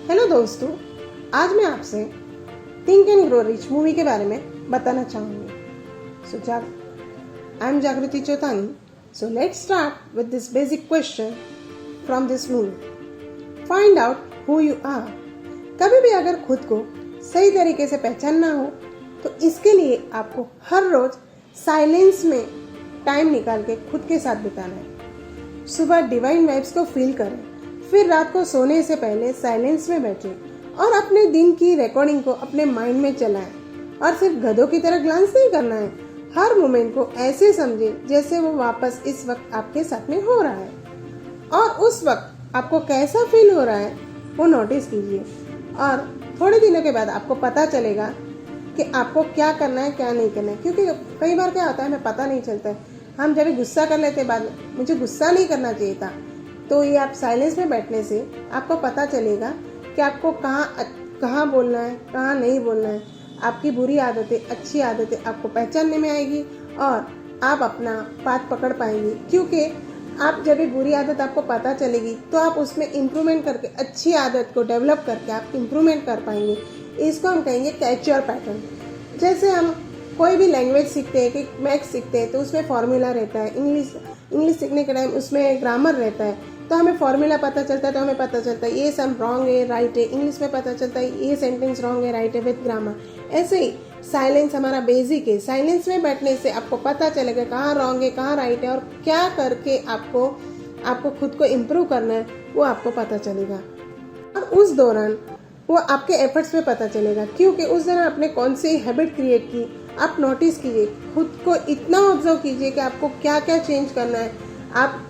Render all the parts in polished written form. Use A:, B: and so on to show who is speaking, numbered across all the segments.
A: Hello दोस्तों, आज मैं आपसे think and grow rich movie के बारे में बताना चाहूँगी। I am Jagriti Chautani. So let's start with this basic question from this movie. Find out who you are. कभी भी अगर खुद को सही तरीके से पहचानना हो तो इसके लिए आपको हर रोज साइलेंस में टाइम निकाल के खुद के साथ बिताना है। सुबह डिवाइन वाइब्स को फील करें, फिर रात को सोने से पहले साइलेंस में बैठें और अपने दिन की रिकॉर्डिंग को अपने माइंड में चलाएं। और सिर्फ गधों की तरह ग्लांस नहीं करना है, हर मोमेंट को ऐसे समझें जैसे वो वापस इस वक्त आपके साथ में हो रहा है। और उस वक्त आपको कैसा फील हो रहा है वो नोटिस कीजिए और थोड़े दिनों के बाद आपको पता चलेगा कि आपको क्या करना है क्या नहीं करना है। क्योंकि कई बार क्या होता है, हमें पता नहीं चलता है। हम जब गुस्सा कर लेते हैं बाद में, मुझे गुस्सा नहीं करना चाहिए था। तो ये आप साइलेंस में बैठने से आपको पता चलेगा कि आपको कहाँ बोलना है, कहाँ नहीं बोलना है। आपकी बुरी आदतें, अच्छी आदतें आपको पहचानने में आएगी और आप अपना पाथ पकड़ पाएंगे। क्योंकि आप जब भी बुरी आदत आपको पता चलेगी तो आप उसमें इम्प्रूवमेंट करके, अच्छी आदत को डेवलप करके आप इम्प्रूवमेंट कर पाएंगे। इसको हम कहेंगे कैच योर पैटर्न। जैसे हम कोई भी लैंग्वेज सीखते हैं, कि मैथ्स सीखते हैं तो उसमें फॉर्मूला रहता है। इंग्लिश सीखने के टाइम उसमें ग्रामर रहता है, तो हमें फॉर्मूला पता चलता है तो हमें पता चलता है ये सम रॉन्ग है, राइट है। इंग्लिश में पता चलता है ये सेंटेंस रॉन्ग है, राइट है विद ग्रामर। ऐसे ही साइलेंस हमारा बेसिक है। साइलेंस में बैठने से आपको पता चलेगा कहाँ रॉन्ग है, कहाँ राइट है और क्या करके आपको खुद को इम्प्रूव करना है वो आपको पता चलेगा। और उस दौरान वो आपके एफर्ट्स में पता चलेगा, क्योंकि उस दौरान आपने कौन सी हैबिट क्रिएट की आप नोटिस कीजिए। खुद को इतना ऑब्जर्व कीजिए कि आपको क्या क्या चेंज करना है। आप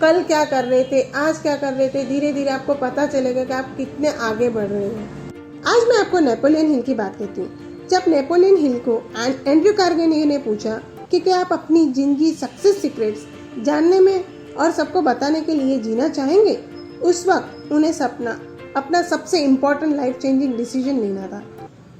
A: कल क्या कर रहे थे, आज क्या कर रहे थे, धीरे धीरे आपको पता चलेगा कि आप कितने आगे बढ़ रहे हैं। आज मैं आपको नेपोलियन हिल की बात कहती हूँ। जब नेपोलियन हिल को एंड्रयू कार्नेगी ने पूछा कि क्या आप अपनी जिंदगी सक्सेस सीक्रेट्स जानने में और सबको बताने के लिए जीना चाहेंगे, उस वक्त उन्हें अपना सबसे इम्पोर्टेंट लाइफ चेंजिंग डिसीजन लेना था,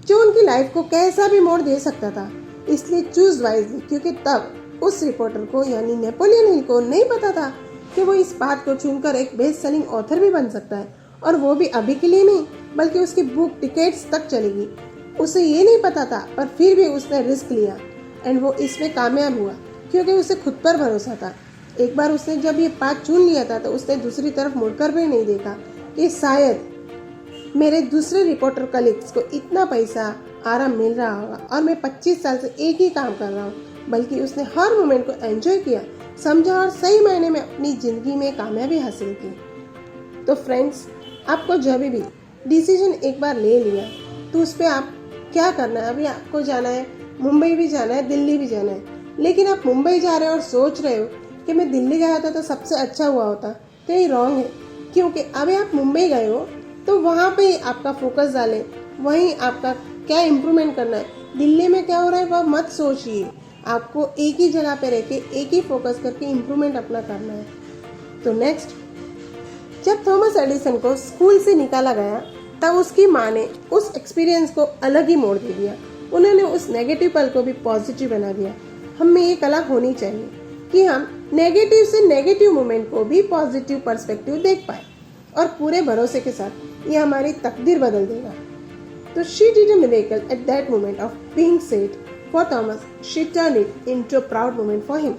A: जो उनकी लाइफ को कैसा भी मोड़ दे सकता था। इसलिए चूज वाइजली, क्योंकि तब उस रिपोर्टर को यानी नेपोलियन हिल को नहीं पता था कि वो इस बात को चुनकर एक बेस्ट सेलिंग ऑथर भी बन सकता है, और वो भी अभी के लिए नहीं बल्कि उसकी बुक डिकेड्स तक चलेगी। उसे ये नहीं पता था, पर फिर भी उसने रिस्क लिया एंड वो इसमें कामयाब हुआ, क्योंकि उसे खुद पर भरोसा था। एक बार उसने जब ये पाथ चुन लिया था तो उसने दूसरी तरफ मुड़कर भी नहीं देखा कि शायद मेरे दूसरे रिपोर्टर कलीग्स को इतना पैसा आराम मिल रहा होगा और मैं 25 साल से एक ही काम कर रहा हूँ। बल्कि उसने हर मोमेंट को एंजॉय किया, समझा और सही मायने में अपनी ज़िंदगी में कामयाबी हासिल की। तो फ्रेंड्स, आपको जब भी डिसीजन एक बार ले लिया तो उस पर आप क्या करना है। अभी आपको जाना है, मुंबई भी जाना है, दिल्ली भी जाना है, लेकिन आप मुंबई जा रहे हो और सोच रहे हो कि मैं दिल्ली गया था तो सबसे अच्छा हुआ होता, तो ये रॉन्ग है। क्योंकि अभी आप मुंबई गए हो तो वहाँ पे आपका फोकस डालें, वहीं आपका क्या इम्प्रूवमेंट करना है। दिल्ली में क्या हो रहा है वह मत सोचिए, आपको एक ही जगह पे रह के एक ही फोकस करके इम्प्रूवमेंट अपना करना है। तो नेक्स्ट, जब थॉमस एडिसन को स्कूल से निकाला गया तब उसकी माँ ने उस एक्सपीरियंस को अलग ही मोड़ दे दिया। उन्होंने उस नेगेटिव पल को भी पॉजिटिव बना दिया। हमें ये कला होनी चाहिए कि हम नेगेटिव से नेगेटिव मोमेंट को भी पॉजिटिव पर्सपेक्टिव देख पाए, और पूरे भरोसे के साथ ये हमारी तकदीर बदल देगा। तो she did a miracle at that moment of being said for Thomas, she turn it into a proud moment for him.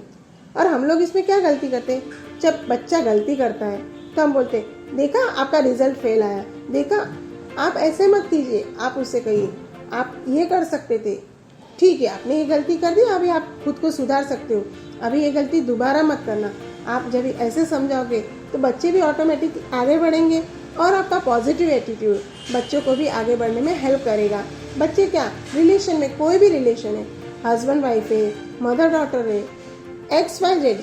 A: और हम लोग इसमें क्या गलती करते हैं, जब बच्चा गलती करता है तो हम बोलते हैं देखा आपका रिजल्ट फेल आया, देखा आप ऐसे मत कीजिए। आप उससे कहिए आप ये कर सकते थे, ठीक है आपने ये गलती कर दी, अभी आप खुद को सुधार सकते हो, अभी ये गलती दोबारा मत करना। आप जब ऐसे समझाओगे तो बच्चे भी ऑटोमेटिक आगे बढ़ेंगे और आपका पॉजिटिव एटीट्यूड बच्चों को भी आगे बढ़ने में हेल्प करेगा। बच्चे क्या, रिलेशन में कोई भी रिलेशन है, हस्बैंड वाइफ है, मदर डॉटर है, XYZ,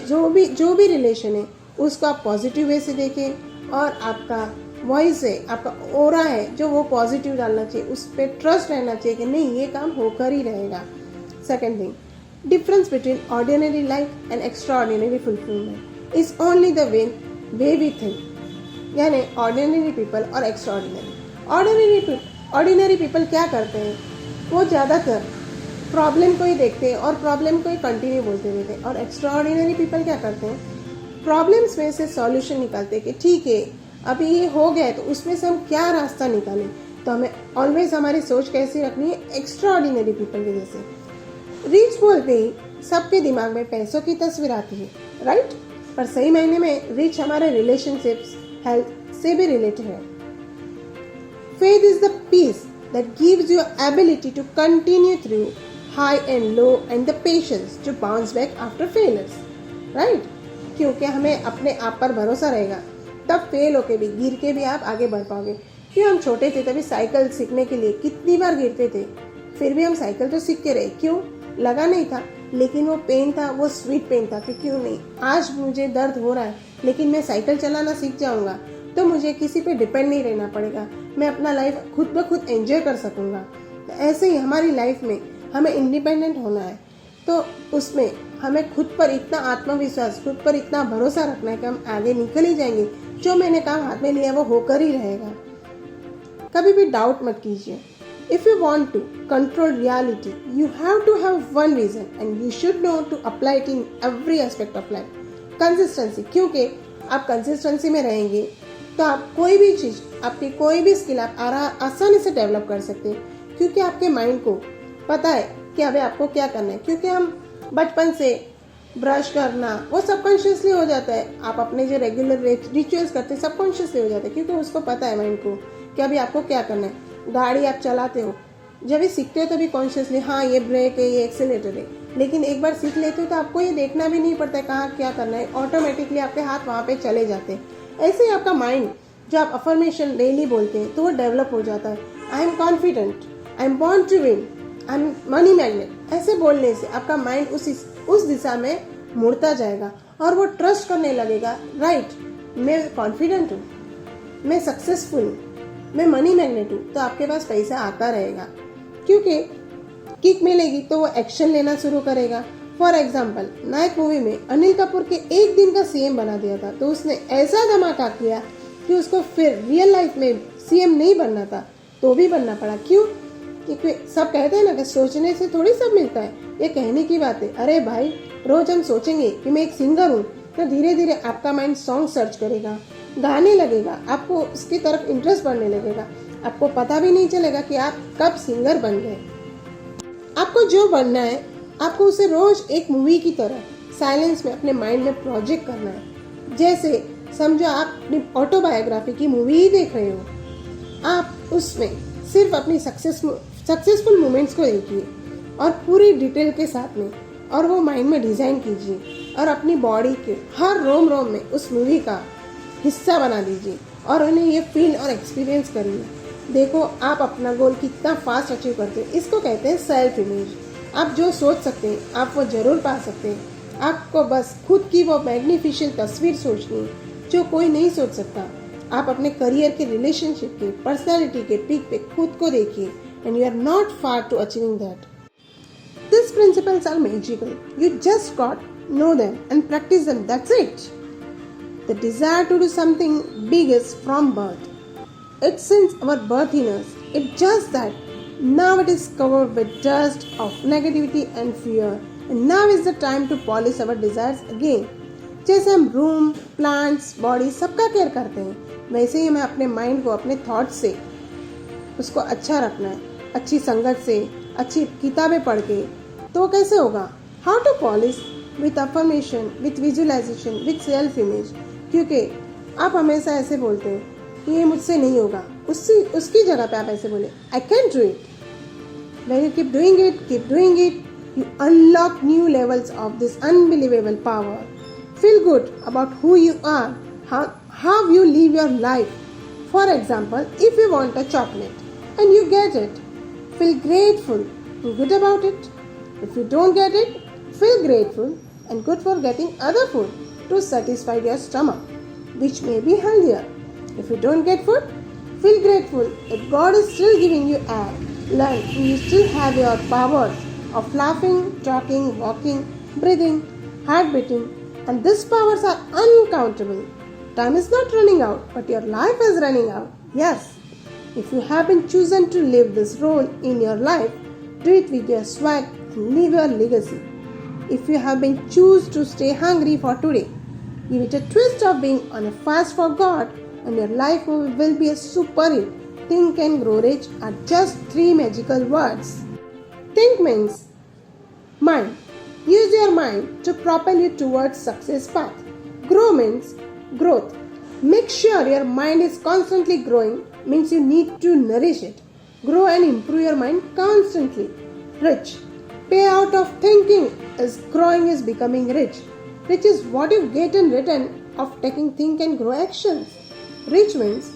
A: जो भी रिलेशन है उसको आप पॉजिटिव वे से देखें। और आपका वॉइस है, आपका ओरा है जो वो पॉजिटिव डालना चाहिए, उस पर ट्रस्ट रहना चाहिए कि नहीं ये काम होकर ही रहेगा। Second thing, difference between ordinary life and extraordinary fulfilment is only the way we think. यानी ऑर्डिनरी पीपल और एक्स्ट्रा ऑर्डिनरी पीपल क्या करते हैं, वो ज़्यादातर प्रॉब्लम को ही देखते हैं और प्रॉब्लम को ही कंटिन्यू बोलते रहते हैं। और एक्स्ट्रा ऑर्डिनरी पीपल क्या करते हैं, प्रॉब्लम्स में से सॉल्यूशन निकालते हैं कि ठीक है अभी ये हो गया है तो उसमें से हम क्या रास्ता निकालें। तो हमें ऑलवेज हमारी सोच कैसी रखनी है, एक्स्ट्रा ऑर्डिनरी पीपल के जैसे। रीच बोलते ही सबके दिमाग में पैसों की तस्वीर आती है, राइट? पर सही मायने में रिच हमारे रिलेशनशिप्स, हेल्थ से भी रिलेटेड है। Faith is the peace that gives you ability to continue through high and low and the patience to bounce back after failures, right? क्योंकि हमें अपने आप पर भरोसा रहेगा, तब फेल होके भी, गिर के भी आप आगे बढ़ पाओगे। क्यों? हम छोटे थे तभी साइकिल सीखने के लिए कितनी बार गिरते थे, फिर भी हम साइकिल तो सीख के रहे। क्यों? लगा नहीं था, लेकिन वो पेन था, वो स्वीट पेन था कि क्यों नहीं, आज मुझे दर्द हो रहा है लेकिन मैं साइकिल चलाना सीख जाऊंगा तो मुझे किसी पे डिपेंड नहीं रहना पड़ेगा, मैं अपना लाइफ खुद ब खुद एंजॉय कर सकूंगा। तो ऐसे ही हमारी लाइफ में हमें इंडिपेंडेंट होना है, तो उसमें हमें खुद पर इतना आत्मविश्वास, खुद पर इतना भरोसा रखना है कि हम आगे निकल ही जाएंगे। जो मैंने काम हाथ में लिया वो होकर ही रहेगा। कभी भी डाउट मत कीजिए। If you want to control reality you have to have one vision and you should know to apply it in every aspect of life. Consistency, क्योंकि आप कंसिस्टेंसी में रहेंगे तो आप कोई भी चीज़, आपकी कोई भी स्किल आप आसानी से डेवलप कर सकते हैं, क्योंकि आपके माइंड को पता है कि अभी आपको क्या करना है। क्योंकि हम बचपन से ब्रश करना वो सबकॉन्शियसली हो जाता है, आप अपने जो रेगुलर रिचुअल्स करते हैं सबकॉन्शियसली हो जाता है, क्योंकि उसको पता है माइंड को कि अभी आपको क्या करना है। गाड़ी आप चलाते हो, जब भी सीखते हो तभी कॉन्शियसली हाँ ये ब्रेक है, ये एक्सीलेटर है, लेकिन एक बार सीख लेते हो तो आपको ये देखना भी नहीं पड़ता है कहाँ क्या करना है, ऑटोमेटिकली आपके हाथ वहाँ पे चले जाते हैं। ऐसे ही आपका माइंड, जो आप अफर्मेशन डेली बोलते हैं तो वो डेवलप हो जाता है। I am confident, I am born to win, I am money magnet. ऐसे बोलने से आपका माइंड उस दिशा में मुड़ता जाएगा और वो ट्रस्ट करने लगेगा, राइट, मैं कॉन्फिडेंट हूँ, मैं सक्सेसफुल हूँ, मैं मनी मैग्नेट हूँ, तो आपके पास पैसा आता रहेगा। क्योंकि किक मिलेगी तो वो एक्शन लेना शुरू करेगा। फॉर एग्जाम्पल, नायक मूवी में अनिल कपूर के एक दिन का सीएम बना दिया था, तो उसने ऐसा धमाका किया कि उसको फिर रियल लाइफ में सीएम नहीं बनना था तो भी बनना पड़ा। क्यों? क्योंकि सब कहते हैं ना कि सोचने से थोड़ी सब मिलता है, ये कहने की बात है। अरे भाई, रोज हम सोचेंगे कि मैं एक सिंगर हूँ तो धीरे धीरे आपका माइंड सॉन्ग सर्च करेगा, गाने लगेगा, आपको उसकी तरफ इंटरेस्ट बढ़ने लगेगा, आपको पता भी नहीं चलेगा कि आप कब सिंगर बन गए। आपको जो बनना है आपको उसे रोज एक मूवी की तरह साइलेंस में अपने माइंड में प्रोजेक्ट करना है। जैसे समझो आप अपनी ऑटोबायोग्राफी की मूवी ही देख रहे हो, आप उसमें सिर्फ अपनी सक्सेसफुल मोमेंट्स को देखिए और पूरी डिटेल के साथ में, और वो माइंड में डिजाइन कीजिए और अपनी बॉडी के हर रोम रोम में उस मूवी का हिस्सा बना दीजिए और उन्हें ये फील और एक्सपीरियंस करिए। देखो आप अपना गोल कितना फास्ट अचीव करते हैं। इसको कहते हैं सेल्फ इमेज। आप जो सोच सकते हैं आप वो जरूर पा सकते हैं। आपको बस खुद की वो मैग्निफिशियल तस्वीर सोचनी है जो कोई नहीं सोच सकता। आप अपने करियर के, रिलेशनशिप के, पर्सनालिटी के पीक पे खुद को देखिए and you are not far to achieving that. These principles are magical. You just got know them and practice them. That's it. The desire to do something big is from birth. It's since our birth in us. It's just that now it is covered with dust of negativity and fear. And now is the time to polish our desires again. जैसे हम room, plants, body सबका care करते हैं, वैसे ही हमें अपने mind को अपने थॉट से उसको अच्छा रखना है। अच्छी संगत से, अच्छी किताबें पढ़ के। तो कैसे होगा? How to polish? With affirmation, with visualisation, with self image. क्योंकि आप हमेशा ऐसे बोलते हैं कि ये मुझसे नहीं होगा, उसकी जगह पे आप ऐसे बोले I can do it. When you keep doing it, you unlock new levels of this unbelievable power. Feel good about who you are, how you live your life. For example, if you want a chocolate and you get it, feel grateful and good about it. If you don't get it, feel grateful and good for getting other food to satisfy your stomach, which may be healthier. If you don't get food, feel grateful that God is still giving you air, learn, and you still have your powers of laughing, talking, walking, breathing, heart beating, and these powers are uncountable. Time is not running out, but your life is running out. Yes, if you have been chosen to live this role in your life, do it with your swag and leave your legacy. If you have been chosen to stay hungry for today, give it a twist of being on a fast for God and your life will be a super hit. Think and grow rich are just 3 magical words. Think means mind. Use your mind to propel you towards success path. Grow means growth. Make sure your mind is constantly growing means you need to nourish it. Grow and improve your mind constantly. Rich. Payout of thinking is growing is becoming rich. Rich is what you get in return of taking think and grow actions. Rich means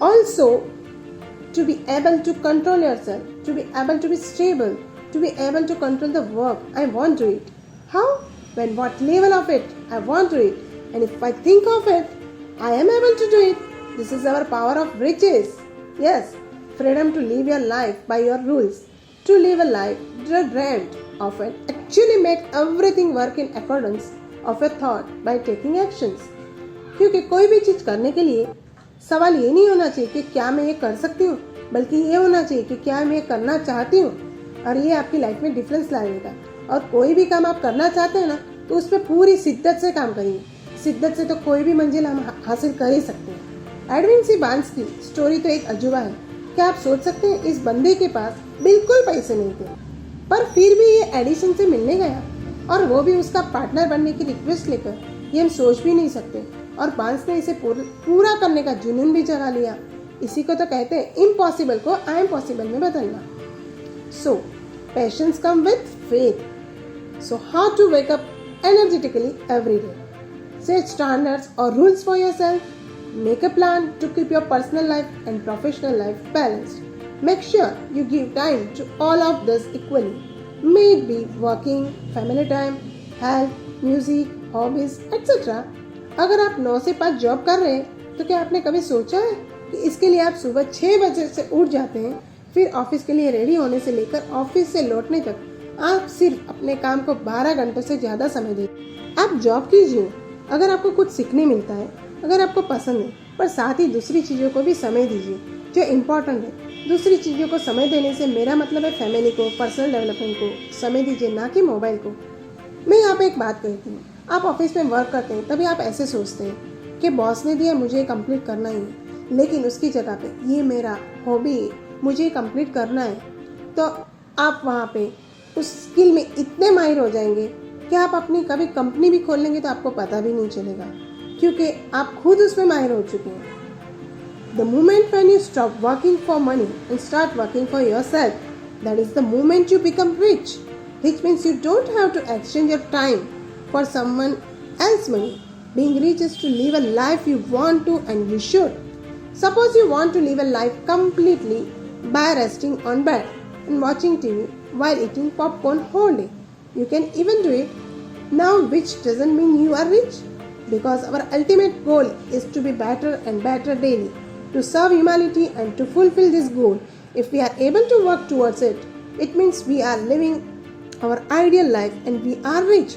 A: also to be able to control yourself, to be able to be stable, to be able to control the work I want to it. How? When what level of it I want to it. And if I think of it, I am able to do it. This is our power of riches. Yes, freedom to live your life by your rules. To live a life dreamt of it. Actually make everything work in accordance of your thought by taking actions. क्योंकि कोई भी चीज़ करने के लिए सवाल ये नहीं होना चाहिए कि क्या मैं ये कर सकती हूँ, बल्कि ये होना चाहिए कि क्या मैं ये करना चाहती हूँ, और ये आपकी लाइफ में डिफरेंस लाएगा। और कोई भी काम आप करना चाहते हैं ना, तो उस पर पूरी शिद्दत से काम करिए। शिद्दत से तो कोई भी मंजिल हम हासिल कर ही सकते हैं। एडविन सी बार्न्स की स्टोरी तो एक अजूबा है। क्या आप सोच सकते हैं, इस बंदे के पास बिल्कुल पैसे नहीं थे, पर फिर भी ये एडिसन से मिलने गया, और वो भी उसका पार्टनर बनने की रिक्वेस्ट लेकर। ये हम सोच भी नहीं सकते, और बार्न्स ने इसे पूरा करने का जुनून भी जगा लिया। इसी को तो कहते हैं इम्पॉसिबल को आई एम पॉसिबल में बदलना। So passions come with faith. So how to wake up energetically every day. Set standards or rules for yourself. Make a plan to keep your personal life and professional life balanced. Make sure you give time to all of this equally. May it be working, family time, health, music, hobbies, etc. अगर आप 9 से 5 job कर रहे हैं, तो क्या आपने कभी सोचा है कि इसके लिए आप सुबह 6 बजे से उठ जाते हैं, फिर ऑफिस के लिए रेडी होने से लेकर ऑफिस से लौटने तक आप सिर्फ अपने काम को 12 घंटों से ज़्यादा समय देते। आप जॉब कीजिए अगर आपको कुछ सीखने मिलता है, अगर आपको पसंद है, पर साथ ही दूसरी चीज़ों को भी समय दीजिए जो इम्पोर्टेंट है। दूसरी चीज़ों को समय देने से मेरा मतलब है फैमिली को, पर्सनल डेवलपमेंट को समय दीजिए, ना कि मोबाइल को। मैं यहाँ पे एक बात कहती हूँ, आप ऑफिस में वर्क करते हैं तभी आप ऐसे सोचते हैं कि बॉस ने दिया मुझे कंप्लीट करना ही है, लेकिन उसकी जगह पे ये मेरा हॉबी है, मुझे कंप्लीट करना है, तो आप वहाँ पे उस स्किल में इतने माहिर हो जाएंगे कि आप अपनी कभी कंपनी भी खोल लेंगे तो आपको पता भी नहीं चलेगा, क्योंकि आप खुद उसमें माहिर हो चुके हैं। The moment when you stop working for money and start working for yourself, that is the moment you become rich. Which means you don't have to exchange your time for someone else's money. Being rich is to live a life you want to and you should. Suppose you want to live a life completely by resting on bed and watching TV while eating popcorn whole day. You can even do it now, which doesn't mean you are rich, because our ultimate goal is to be better and better daily, to serve humanity and to fulfill this goal. If we are able to work towards it, it means we are living our ideal life and we are rich.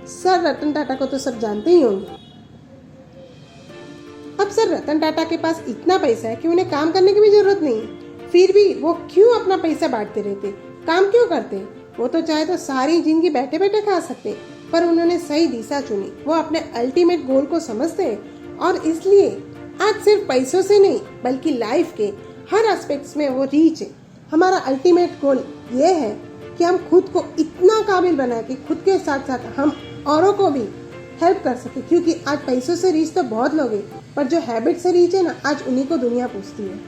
A: Sir Ratan Tata को तो सब जानते ही होंगे। अब sir Ratan Tata के पास इतना पैसा है कि उन्हें काम करने की भी जरूरत नहीं है, फिर भी वो क्यों अपना पैसा बांटते रहते, काम क्यों करते? वो तो चाहे तो सारी जिंदगी बैठे बैठे खा सकते, पर उन्होंने सही दिशा चुनी। वो अपने अल्टीमेट गोल को समझते हैं और इसलिए आज सिर्फ पैसों से नहीं बल्कि लाइफ के हर एस्पेक्ट्स में वो रीच है। हमारा अल्टीमेट गोल ये है कि हम खुद को इतना काबिल बनाए कि खुद के साथ साथ हम औरों को भी हेल्प कर सके, क्योंकि आज पैसों से रीच तो बहुत लोग हैं, पर जो हैबिट से रीच है ना, आज उन्हीं को दुनिया पूछती है।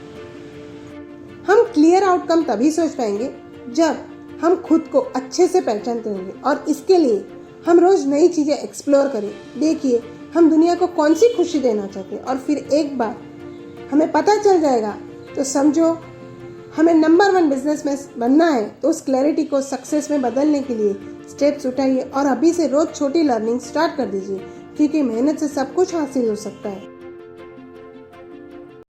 A: हम क्लियर आउटकम तभी सोच पाएंगे जब हम खुद को अच्छे से पहचानते होंगे, और इसके लिए हम रोज नई चीजें एक्सप्लोर करें। देखिए हम दुनिया को कौन सी खुशी देना चाहते हैं, और फिर एक बार हमें पता चल जाएगा तो समझो हमें नंबर 1 बिजनेसमैन बनना है। तो उस क्लैरिटी को सक्सेस में बदलने के लिए स्टेप्स उठाइए और अभी से रोज छोटी लर्निंग स्टार्ट कर दीजिए, क्योंकि मेहनत से सब कुछ हासिल हो सकता है।